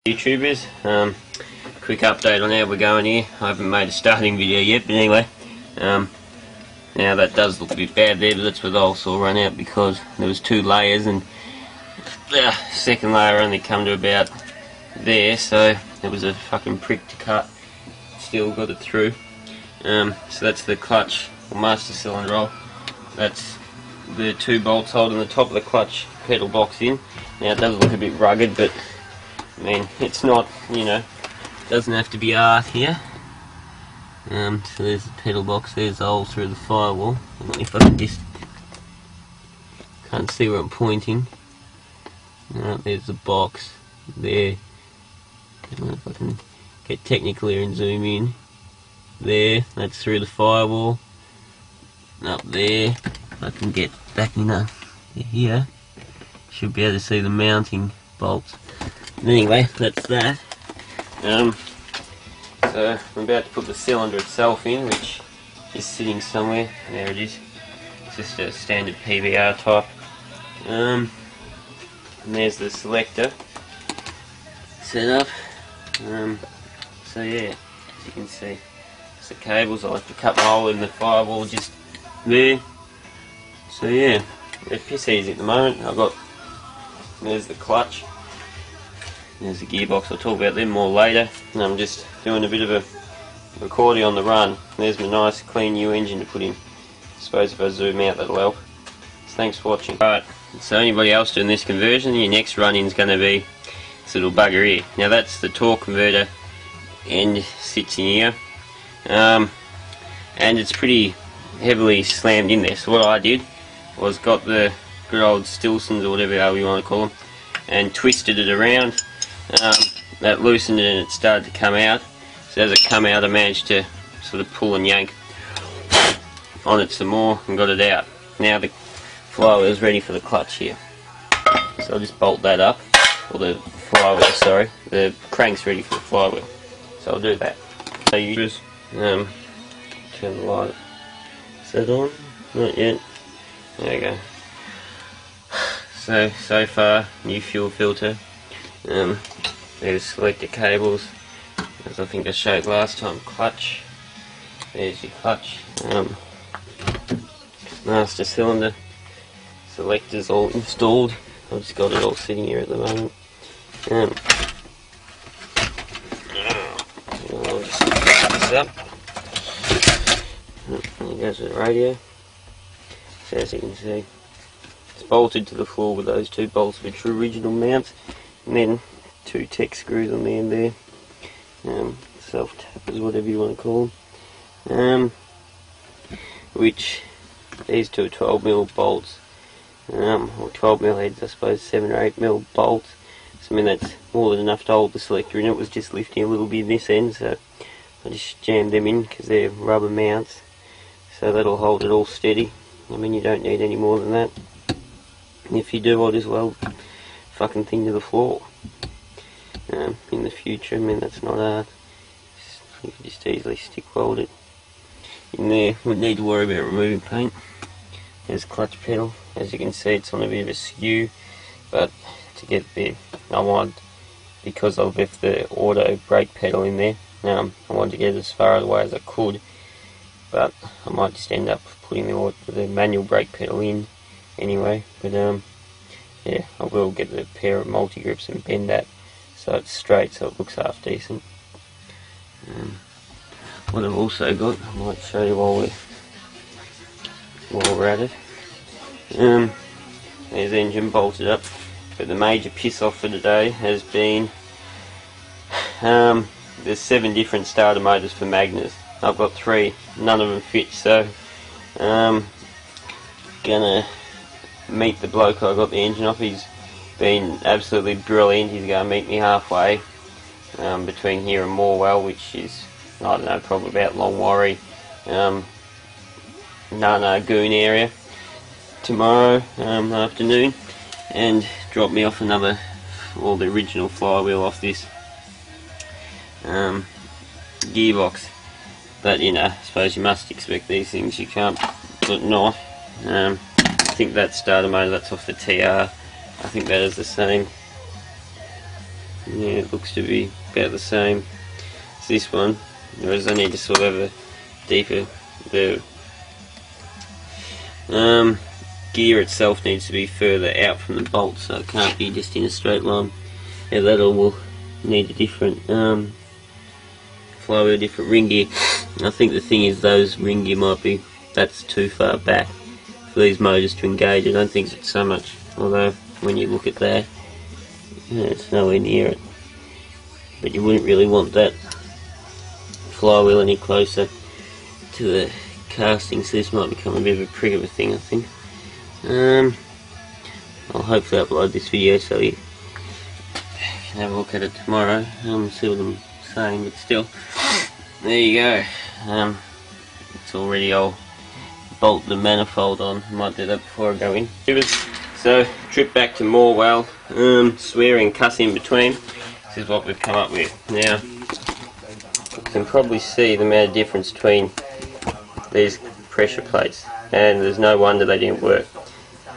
YouTubers, quick update on how we're going here. I haven't made a starting video yet, but anyway, now that does look a bit bad there, but that's where the whole saw run out because there was 2 layers and the second layer only come to about there, so it was a fucking prick to cut. Still got it through. So that's the clutch or master cylinder roll. That's the 2 bolts holding the top of the clutch pedal box in. Now it does look a bit rugged, but I mean, it's not, you know, doesn't have to be art here. So there's the pedal box, there's the hole through the firewall. If I can just, can't see where I'm pointing. There's the box there. I don't know if I can get technical here and zoom in. There, that's through the firewall. Up there, if I can get back in here, should be able to see the mounting bolts. Anyway, that's that. So I'm about to put the cylinder itself in, which is sitting somewhere. There it is. It's just a standard PBR type. And there's the selector set up. So yeah, as you can see, it's the cables. I like to cut the hole in the firewall just there. So yeah, they're piss easy at the moment. There's the clutch. There's the gearbox. I'll talk about them more later. And I'm just doing a bit of a recording on the run. There's my nice clean new engine to put in. I suppose if I zoom out that'll help. So thanks for watching. Alright, so anybody else doing this conversion, your next run-in is going to be this little bugger here. Now that's the torque converter end sits in here. And it's pretty heavily slammed in there. So what I did was got the good old Stilsons or whatever you want to call them and twisted it around. That loosened it and it started to come out. So as it come out I managed to sort of pull and yank on it some more and got it out. Now the flywheel is ready for the clutch here. So I'll just bolt that up. Or the flywheel, sorry. The crank's ready for the flywheel. So I'll do that. So you just turn the light. Is that on? Not yet. There you go. So far, new fuel filter. There's selector cables, as I think I showed last time. Clutch. There's your clutch. Master cylinder. Selectors all installed. I've just got it all sitting here at the moment. I'll just pick this up. There goes the radio. So as you can see, it's bolted to the floor with those 2 bolts which are original mounts, and then 2 tech screws on the end there, self tappers, whatever you want to call them, which these 2 are 12mm bolts, or 12mm heads, I suppose, 7 or 8mm bolts. So I mean that's more than enough to hold the selector in. It was just lifting a little bit in this end, so I just jammed them in because they're rubber mounts, so that'll hold it all steady. I mean, you don't need any more than that. If you do, I'll just weld fucking thing to the floor. In the future, I mean, that's not hard. You can just easily stick weld it in there. Wouldn't need to worry about removing paint. There's clutch pedal. As you can see, it's on a bit of a skew, but to get there, I want, because I've left the auto brake pedal in there, I wanted to get it as far away as I could, but I might just end up putting the manual brake pedal in anyway. But yeah, I will get the pair of multi grips and bend that so it's straight, so it looks half decent. What I've also got, I might show you while we're at it. There's the engine bolted up, but the major piss off for today has been there's 7 different starter motors for Magnas. I've got 3, none of them fit, so gonna meet the bloke I got the engine off. He's been absolutely brilliant. He's going to meet me halfway between here and Morwell, which is, I don't know, probably about Longwarry, Goon area, tomorrow afternoon, and drop me off the original flywheel off this gearbox. But you know, I suppose you must expect these things, you can't put not. I think that starter motor, that's off the TR. I think that is the same. Yeah, it looks to be about the same as this one, whereas I need to sort of have a deeper, the gear itself needs to be further out from the bolt, so it can't be just in a straight line. Yeah, that all will need a different flywheel, different ring gear. I think the thing is those ring gear might be, that's too far back for these motors to engage. I don't think it's so much, although when you look at that, yeah, it's nowhere near it. But you wouldn't really want that flywheel any closer to the casting, so this might become a bit of a prick of a thing, I think. I'll hopefully upload this video so you can have a look at it tomorrow, see what I'm saying, but still, there you go. It's already, I'll bolt the manifold on. I might do that before I go in. So, trip back to Morwell, swearing cuss in between. This is what we've come up with. Now, you can probably see the amount of difference between these pressure plates, and there's no wonder they didn't work.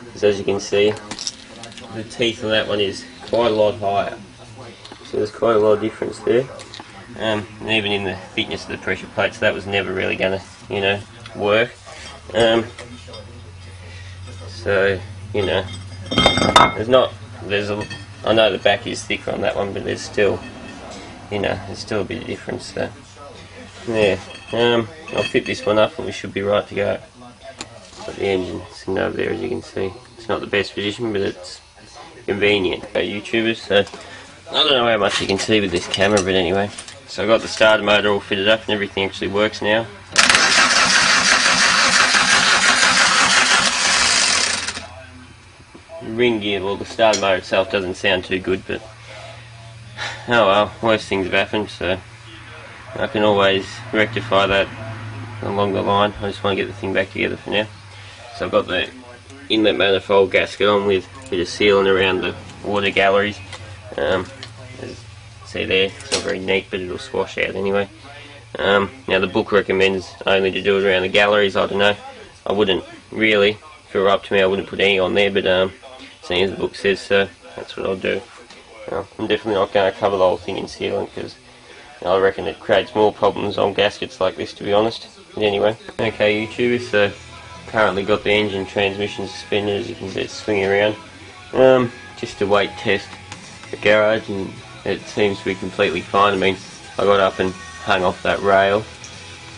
Because as you can see, the teeth on that one is quite a lot higher. So there's quite a lot of difference there. And even in the thickness of the pressure plates, that was never really going to, you know, work. So, you know, I know the back is thicker on that one, but there's still, you know, there's still a bit of difference. So, yeah, I'll fit this one up and we should be right to go. Got the engine sitting over there, as you can see. It's not the best position, but it's convenient for YouTubers. So, I don't know how much you can see with this camera, but anyway. So I've got the starter motor all fitted up and everything actually works now. Ring gear, well, the starter motor itself doesn't sound too good, but oh well, worse things have happened, so I can always rectify that along the line. I just want to get the thing back together for now. So I've got the inlet manifold gasket on with a bit of sealing around the water galleries. See there, it's not very neat, but it'll swash out anyway. Now the book recommends only to do it around the galleries. I don't know, I wouldn't really, if it were up to me I wouldn't put any on there, but seeing as the book says so, that's what I'll do. I'm definitely not going to cover the whole thing in sealant, because I reckon it creates more problems on gaskets like this, to be honest. But anyway, okay YouTubers, so currently got the engine transmission suspended, as you can see it's swinging around. Just a weight test at the garage, and it seems to be completely fine. I mean, I got up and hung off that rail.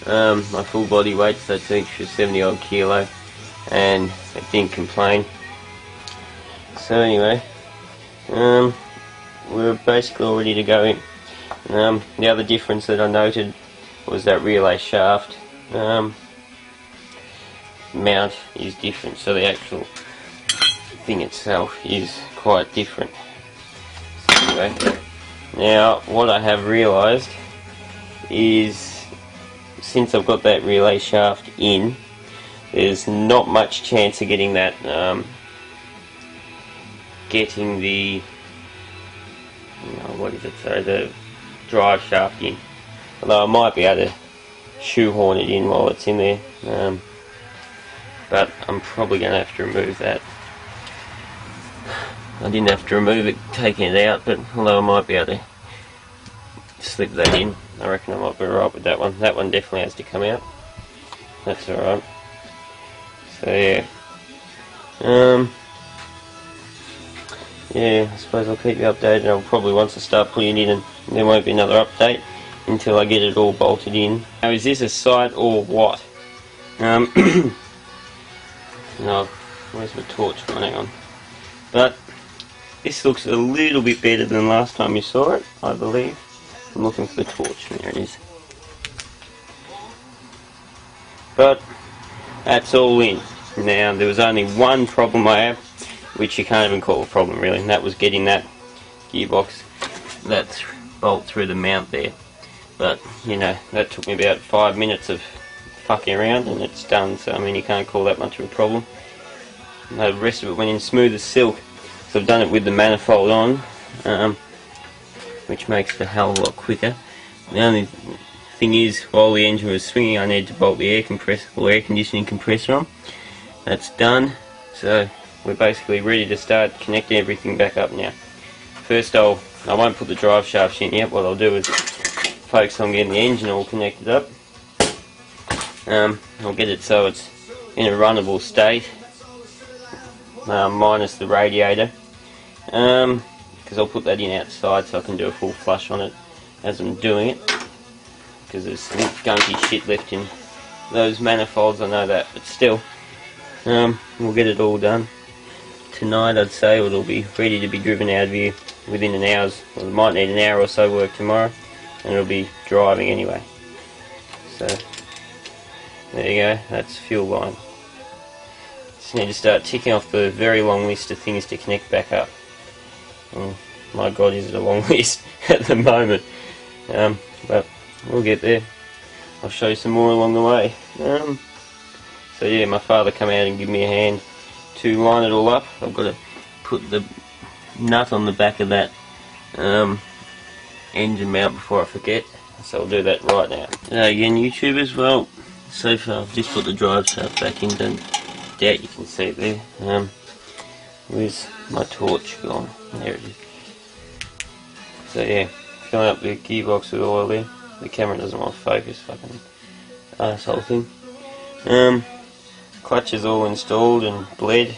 My full body weight, so that's extra 70 odd kilo, and it didn't complain. So anyway, we're basically all ready to go in. The other difference that I noted was that relay shaft mount is different, so the actual thing itself is quite different. So anyway, now what I have realised is, since I've got that relay shaft in, there's not much chance of getting that, getting the, what is it, sorry, the drive shaft in. Although I might be able to shoehorn it in while it's in there, but I'm probably going to have to remove that. I didn't have to remove it, taking it out, but although I might be able to slip that in, I reckon I might be alright with that one. That one definitely has to come out. That's alright. So yeah. Yeah, I suppose I'll keep you updated. I'll probably, once I start putting it in, there won't be another update until I get it all bolted in. Now, is this a sight or what? No, where's my torch gone? Hang on. But this looks a little bit better than last time you saw it, I believe. I'm looking for the torch. There it is. But that's all in. Now, there was only one problem I have, which you can't even call a problem really, and that was getting that gearbox, that bolt through the mount there. But, you know, that took me about 5 minutes of fucking around and it's done, so I mean you can't call that much of a problem. The rest of it went in smooth as silk, so I've done it with the manifold on, which makes it a hell of a lot quicker. The only thing is, while the engine was swinging, I need to bolt the air compressor or air conditioning compressor on. That's done, so we're basically ready to start connecting everything back up now. First I'll I won't put the drive shafts in yet. What I'll do is focus on getting the engine all connected up. I'll get it so it's in a runnable state, minus the radiator, because I'll put that in outside so I can do a full flush on it as I'm doing it, because there's some gunky shit left in those manifolds, I know that, but still, we'll get it all done tonight. I'd say it'll be ready to be driven out of here within an hour's, well, it might need an hour or so work tomorrow, and it'll be driving anyway. So there you go, that's fuel line. Just need to start ticking off the very long list of things to connect back up. My god, is it a long list at the moment, but we'll get there. I'll show you some more along the way. So yeah, my father come out and give me a hand to line it all up. I've got to put the nut on the back of that engine mount before I forget, so I'll do that right now. Again, YouTubers, well, so far I've just put the drive shaft back in, don't doubt you can see it there. Where's my torch gone? There it is. So yeah, filling up the gearbox with oil there. The camera doesn't want to focus, fucking arsehole thing. Clutch is all installed and bled.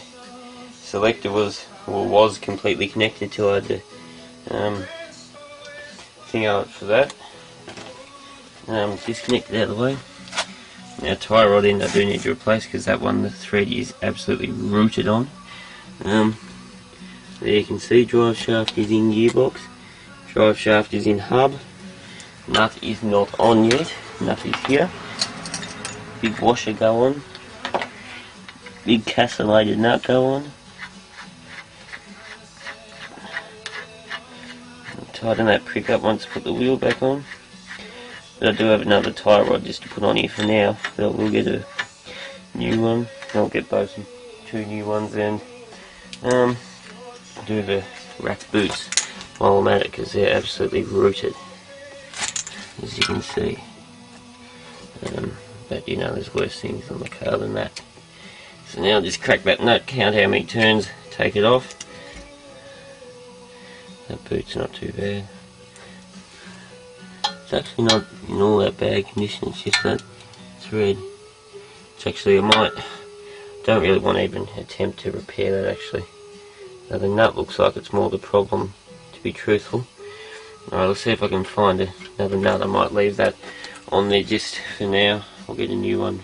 Selector was completely connected till I had to thing out for that. Disconnected out of the way. Now tie rod end I do need to replace because that one, the thread is absolutely rooted on. There you can see drive shaft is in gearbox, drive shaft is in hub, nut is not on yet, nut is here, big washer go on, big castellated nut go on. Tighten that prick up once I put the wheel back on. But I do have another tie rod just to put on here for now, but we'll get a new one. I'll get both two new ones and do the rack boots while I'm at it because they're absolutely rooted, as you can see. But you know, there's worse things on the car than that. So now I'll just crack that nut, count how many turns, take it off. That boot's not too bad. It's actually not in all that bad condition, it's just that thread. It's actually, don't really want to even attempt to repair that actually. Now the nut looks like it's more the problem, to be truthful. Alright, let's see if I can find another nut. I might leave that on there just for now. I'll get a new one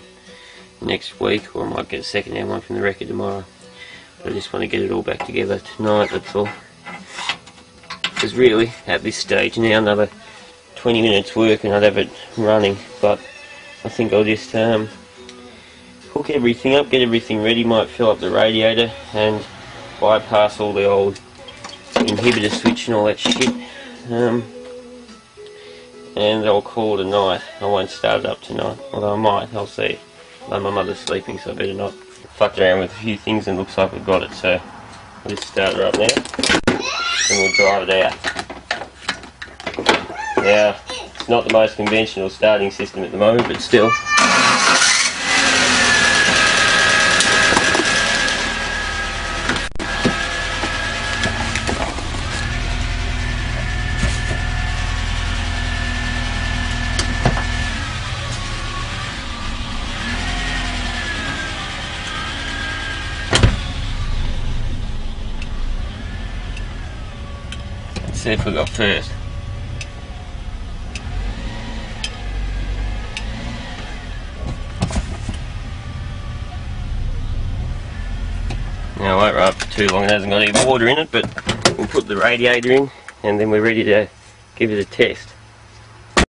next week, or I might get a second hand one from the wrecker tomorrow. But I just want to get it all back together tonight, that's all. Because really, at this stage now, another 20 minutes work and I'd have it running, but I think I'll just hook everything up, get everything ready, might fill up the radiator and bypass all the old inhibitor switch and all that shit, and I'll call it a night. I won't start it up tonight, although I might, I'll see. Although my mother's sleeping, so I better not. Fucked around with a few things and looks like we've got it, so I'll just start her up now and we'll drive it out. Now, it's not the most conventional starting system at the moment, but still. Let's see if we got first. Now I won't run up for too long, it hasn't got any water in it, but we'll put the radiator in and then we're ready to give it a test.